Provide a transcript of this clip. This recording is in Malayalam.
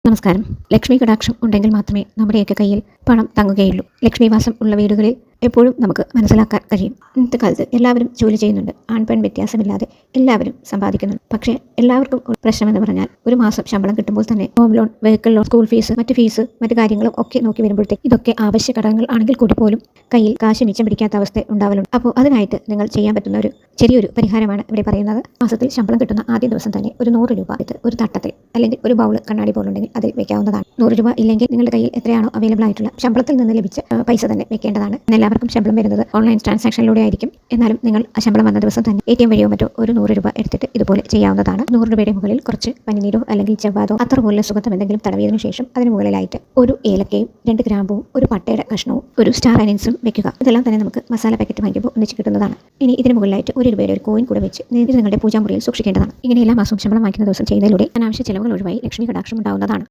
നമസ്കാരം. ലക്ഷ്മി കടാക്ഷം ഉണ്ടെങ്കിൽ മാത്രമേ നമ്മുടെയൊക്കെ കയ്യിൽ പണം തങ്ങുകയുള്ളൂ. ലക്ഷ്മിവാസം ഉള്ള വീടുകളിൽ എപ്പോഴും നമുക്ക് മനസ്സിലാക്കാൻ കഴിയും. ഇന്നത്തെ കാലത്ത് എല്ലാവരും ജോലി ചെയ്യുന്നുണ്ട്. ആൺ പെൺ വ്യത്യാസമില്ലാതെ എല്ലാവരും സമ്പാദിക്കുന്നുണ്ട്. പക്ഷേ എല്ലാവർക്കും ഒരു പ്രശ്നമെന്ന് പറഞ്ഞാൽ ഒരു മാസം ശമ്പളം കിട്ടുമ്പോൾ തന്നെ home loan, vehicle loan, school fees, മറ്റു കാര്യങ്ങളും ഒക്കെ നോക്കി വരുമ്പോഴത്തേക്ക് ഇതൊക്കെ ആവശ്യ ഘടകങ്ങൾ ആണെങ്കിൽ കൂടി പോലും കയ്യിൽ കാശ് മിച്ചം പിടിക്കാത്ത അവസ്ഥ ഉണ്ടാവലുണ്ട്. അപ്പോൾ അതിനായിട്ട് നിങ്ങൾ ചെയ്യാൻ പറ്റുന്ന ഒരു ചെറിയൊരു പരിഹാരമാണ് ഇവിടെ പറയുന്നത്. മാസത്തിൽ ശമ്പളം കിട്ടുന്ന ആദ്യ ദിവസം തന്നെ ഒരു 100 രൂപ ഒരു തട്ടത്തിൽ അല്ലെങ്കിൽ ഒരു ബൗൾ, കണ്ണാടി ബൗൾ ഉണ്ടെങ്കിൽ അതിൽ വെക്കാവുന്നതാണ്. 100 രൂപ ഇല്ലെങ്കിൽ നിങ്ങളുടെ കയ്യിൽ എത്രയാണോ അവൈലബിൾ ആയിട്ടുള്ള ശമ്പളത്തിൽ നിന്ന് ലഭിച്ച പൈസ തന്നെ വെക്കേണ്ടതാണ്. എല്ലാവർക്കും ശമ്പളം വരുന്നത് ഓൺലൈൻ ട്രാൻസാക്ഷനിലൂടെ ആയിരിക്കും. എന്നാലും നിങ്ങൾ ശമ്പളം വന്ന ദിവസം തന്നെ ATM വഴിയോ മറ്റോ ഒരു 100 രൂപ എടുത്തിട്ട് ഇതുപോലെ ചെയ്യാവുന്നതാണ്. 100 രൂപയുടെ മുകളിൽ കുറച്ച് പനിനീരോ അല്ലെങ്കിൽ ചെവ്വാതോ അത്ര പോലെ സുഗന്ധം എന്തെങ്കിലും തടവിയതിനു ശേഷം അതിന് മുകളിലായിട്ട് ഒരു ഏലക്കയും 2 ഗ്രാമ്പുവും ഒരു പട്ടയുടെ കഷ്ണവും ഒരു സ്റ്റാർ അനീൻസും വെക്കുക. ഇതെല്ലാം തന്നെ നമുക്ക് മസാല പാക്കറ്റ് വാങ്ങിക്കുമ്പോൾ ഒന്നിച്ച് കിട്ടുന്നതാണ്. ഇനി ഇതിന് മുകളിലായിട്ട് 1 രൂപയുടെ ഒരു കോയിൻ കൂടെ വെച്ച് ഇത് നിങ്ങളുടെ പൂജാമുറിയിൽ സൂക്ഷിക്കേണ്ടതാണ്. ഇങ്ങനെ എല്ലാ മാസവും ശമ്പളം വാങ്ങിക്കുന്ന ദിവസം ചെയ്യുന്നതിലൂടെ അനാവശ്യ ചെലവുകൾ ഒഴിവായി ലക്ഷ്മി കടാക്ഷം ഉണ്ടാവുന്നതാണ്.